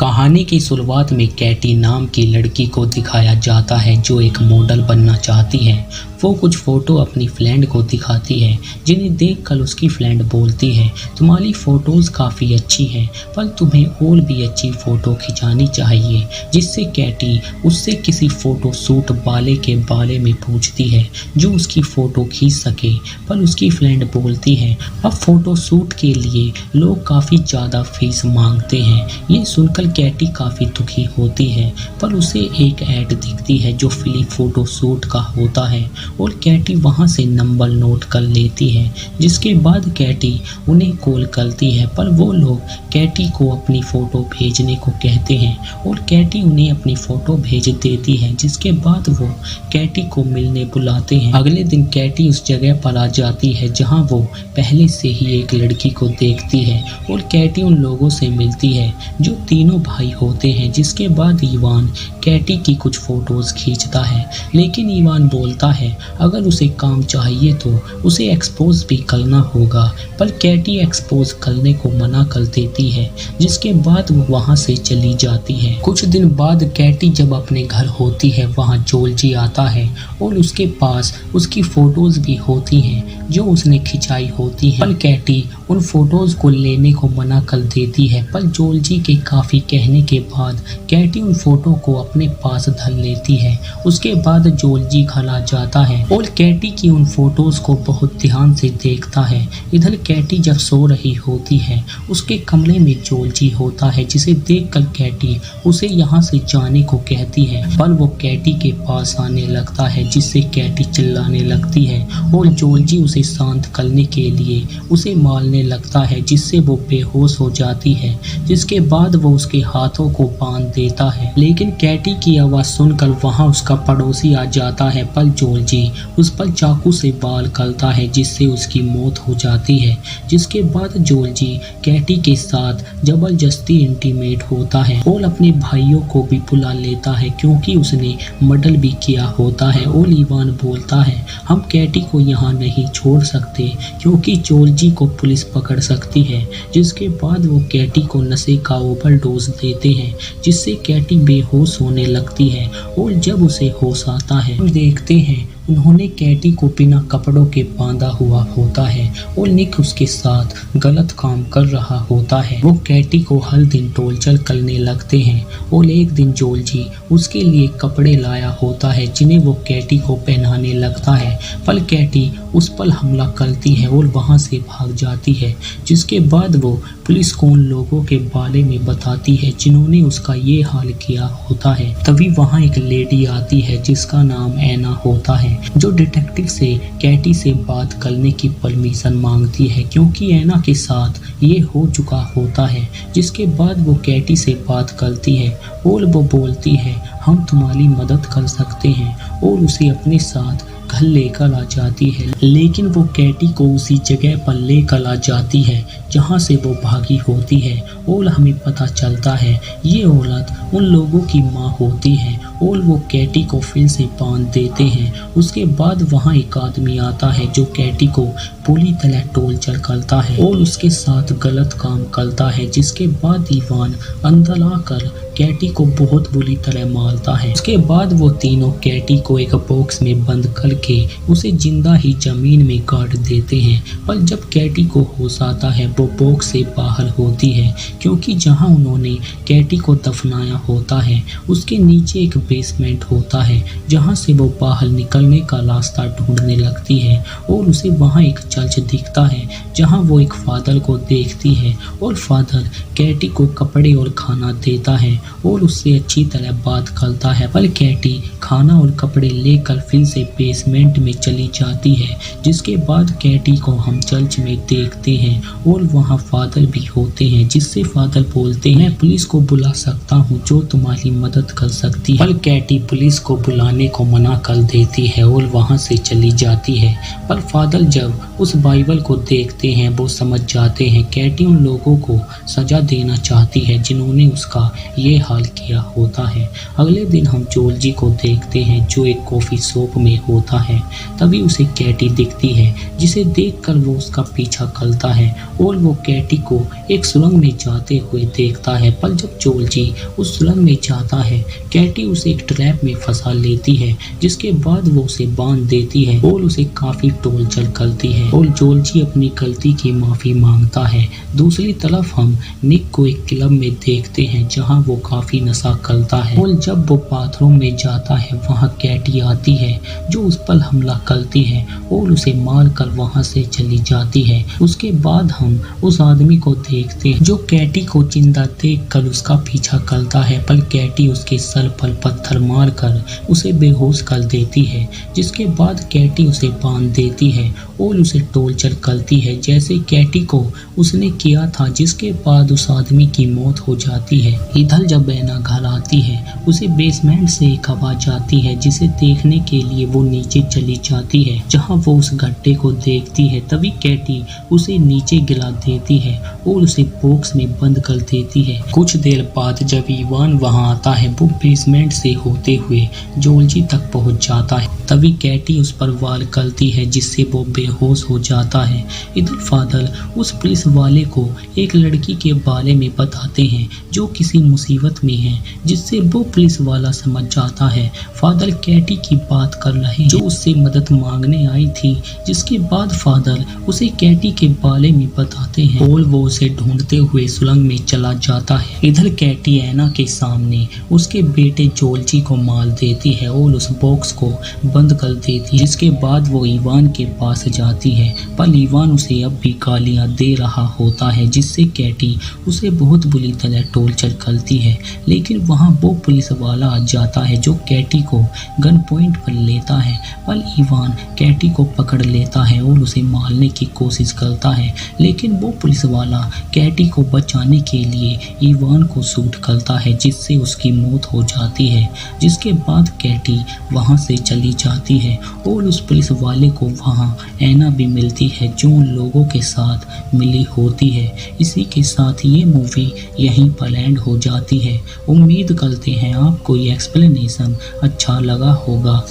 कहानी की शुरुआत में कैटी नाम की लड़की को दिखाया जाता है जो एक मॉडल बनना चाहती है। वो कुछ फ़ोटो अपनी फ्रेंड को दिखाती है जिन्हें देखकर उसकी फ्रेंड बोलती है, तुम्हारी फ़ोटोज़ काफ़ी अच्छी हैं पर तुम्हें और भी अच्छी फ़ोटो खिंचानी चाहिए। जिससे कैटी उससे किसी फ़ोटो शूट वाले के बारे में पूछती है जो उसकी फ़ोटो खींच सके, पर उसकी फ्रेंड बोलती है अब फ़ोटो शूट के लिए लोग काफ़ी ज़्यादा फीस मांगते हैं। ये सुनकर कैटी काफ़ी दुखी होती है, पर उसे एक ऐड दिखती है जो फ्री फ़ोटो शूट का होता है और कैटी वहां से नंबर नोट कर लेती है। जिसके बाद कैटी उन्हें कॉल करती है पर वो लोग कैटी को अपनी फ़ोटो भेजने को कहते हैं और कैटी उन्हें अपनी फ़ोटो भेज देती है। जिसके बाद वो कैटी को मिलने बुलाते हैं। अगले दिन कैटी उस जगह पर आ जाती है जहां वो पहले से ही एक लड़की को देखती है और कैटी उन लोगों से मिलती है जो तीनों भाई होते हैं। जिसके बाद इवान कैटी की कुछ फ़ोटोज़ खींचता है, लेकिन इवान बोलता है अगर उसे काम चाहिए तो उसे एक्सपोज भी करना होगा, पर कैटी एक्सपोज करने को मना कर देती है। जिसके बाद वो वहाँ से चली जाती है। कुछ दिन बाद कैटी जब अपने घर होती है वहाँ जोलजी आता है और उसके पास उसकी फ़ोटोज़ भी होती हैं जो उसने खिंचाई होती हैं, पर कैटी उन फ़ोटोज़ को लेने को मना कर देती है। पर जोलजी के काफ़ी कहने के बाद कैटी उन फ़ोटो को अपने पास धर लेती है। उसके बाद जोलजी घर आ जाता है और कैटी की उन फ़ोटोज़ को बहुत ध्यान से देखता है। इधर कैटी जब सो रही होती है उसके कमरे में जोलजी होता है, जिसे देखकर कैटी उसे यहाँ से जाने को कहती है, पर वो कैटी के पास आने लगता है जिससे कैटी चिल्लाने लगती है और जोलजी उसे शांत करने के लिए उसे मारने लगता है जिससे वो बेहोश हो जाती है। जिसके बाद वो उसके हाथों को बांध देता है, लेकिन कैटी की आवाज़ सुनकर वहाँ उसका पड़ोसी आ जाता है, पर जोलजी उस पर चाकू से वार करता है जिससे उसकी मौत हो जाती है। जिसके बाद जोलजी कैटी के साथ जबरदस्ती इंटीमेट होता है और अपने भाइयों को भी बुला लेता है क्योंकि उसने मर्डर भी किया होता है। और इवान बोलता है हम कैटी को यहाँ नहीं छोड़ सकते क्योंकि जोलजी को पुलिस पकड़ सकती है। जिसके बाद वो कैटी को नशे का ओवरडोज देते हैं जिससे कैटी बेहोश होने लगती है और जब उसे होश आता है हम देखते हैं उन्होंने कैटी को बिना कपड़ों के बांधा हुआ होता है और निक उसके साथ गलत काम कर रहा होता है। वो कैटी को हर दिन टॉर्चर करने लगते हैं और एक दिन जोलजी उसके लिए कपड़े लाया होता है जिन्हें वो कैटी को पहनाने लगता है, पर कैटी उस पर हमला करती है और वहां से भाग जाती है। जिसके बाद वो पुलिस को उन लोगों के बारे में बताती है जिन्होंने उसका ये हाल किया होता है। तभी वहाँ एक लेडी आती है जिसका नाम ऐना होता है जो डिटेक्टिव से कैटी से बात करने की परमिशन मांगती है क्योंकि ऐना के साथ ये हो चुका होता है। जिसके बाद वो कैटी से बात करती है और वो बोलती है हम तुम्हारी मदद कर सकते हैं और उसे अपने साथ घर लेकर आ जाती है, लेकिन वो कैटी को उसी जगह पर लेकर आ जाती है जहाँ से वो भागी होती है और हमें पता चलता है ये औरत उन लोगों की माँ होती है और वो कैटी को फिर से बांध देते हैं। उसके बाद वहाँ एक आदमी आता है जो कैटी को पूरी तरह टॉर्चर करता है और उसके साथ गलत काम करता है। जिसके बाद इवान अंदर आकर कैटी को बहुत बुरी तरह मारता है। उसके बाद वो तीनों कैटी को एक बॉक्स में बंद करके उसे जिंदा ही जमीन में गाड़ देते हैं, पर जब कैटी को होश आता है वो बॉक्स से बाहर होती है क्योंकि जहां उन्होंने कैटी को दफनाया होता है उसके नीचे एक बेसमेंट होता है जहां से वो बाहर निकलने का रास्ता ढूंढने लगती है और उसे वहां एक चर्च दिखता है जहां वो एक फादर को देखती है और फादर कैटी को कपड़े और खाना देता है और उससे अच्छी तरह बात करता है, पर कैटी खाना और कपड़े लेकर फिर से बेसमेंट में चली जाती है। जिसके बाद कैटी को हम चर्च में देखते हैं और वहाँ फादर भी होते हैं जिससे फादर बोलते हैं मैं पुलिस को बुला सकता हूँ जो तुम्हारी मदद कर सकती है, पर कैटी पुलिस को बुलाने को मना कर देती है और वहां से चली जाती है। पर फादर जब उस बाइबल को देखते हैं वो समझ जाते हैं कैटी उन लोगों को सजा देना चाहती है जिन्होंने उसका ये हाल किया होता है। अगले दिन हम जोलजी को देखते हैं जो एक कॉफ़ी शॉप में होता है। तभी उसे कैटी दिखती है जिसे देखकर वो उसका पीछा करता है और वो कैटी को एक सुरंग में जाते हुए देखता है। पर जब जोलजी उस सुरंग में जाता है कैटी उसे एक ट्रैप में फंसा लेती है, जिसके बाद वो उसे बांध देती है और उसे काफी टॉर्चर करती है और जोलजी अपनी गलती की माफी मांगता है। दूसरी तरफ हम निक को एक क्लब में देखते हैं जहां वो काफी नशा करता है और जब वो बाथरूम में जाता है वहां कैटी आती है जो उस पर हमला करती है और उसे मार कर वहां से चली जाती है। उसके बाद हम उस आदमी को देखते हैं जो कैटी को जिंदा देखकर उसका पीछा करता है, पर कैटी उसके सर पर पत्थर मारकर उसे बेहोश कर देती है, जिसके बाद कैटी उसे बांध देती है और उसे टॉर्चर करती है जैसे कैटी को उसने किया था, जिसके बाद उस आदमी की मौत हो जाती है। इधर जब एना घर आती है उसे बेसमेंट से एक आवाज आती है जिसे देखने के लिए वो नीचे चली जाती है जहां वो उस गड्ढे को देखती है। तभी कैटी उसे नीचे गिरा देती है और उसे बॉक्स में बंद कर देती है। कुछ देर बाद जब इवान वहां आता है वो बेसमेंट से होते हुए जोलजी तक पहुंच जाता है। तभी कैटी उस पर वार करती है जिससे वो बेहोश हो जाता है। इधर फादर उस पुलिस वाले को एक लड़की के बारे में बताते हैं जो किसी मुसीबत में है, जिससे वो पुलिस वाला समझ जाता है फादर कैटी की बात कर रहे हैं जो उससे मदद मांगने आई थी। जिसके बाद फादर उसे कैटी के बारे में बताते हैं और वो उसे ढूंढते हुए सुरंग में चला जाता है। इधर कैटी एना के सामने उसके बेटे जोलजी को मार देती है और उस बॉक्स को बंद कर देती है, जिसके बाद वो इवान के पास जाती है पर इवान उसे अब भी गालियां दे रहा होता है, जिससे कैटी उसे बहुत बुरी तरह टॉर्चर करती है। लेकिन वहां वो पुलिस वाला आ जाता है जो कैटी को गन पॉइंट पर लेता है, पर इवान कैटी को पकड़ लेता है और उसे मारने की कोशिश करता है, लेकिन वो पुलिस वाला कैटी को बचाने के लिए इवान को शूट करता है जिससे उसकी मौत हो जाती है। जिसके बाद कैटी वहां से चली जाती है और उस पुलिस वाले को वहां एना भी मिलती है जो उन लोगों के साथ मिली होती है। इसी के साथ ये मूवी यहीं पर एंड हो जाती है। उम्मीद करते हैं आपको ये एक्सप्लेनेशन अच्छा लगा होगा।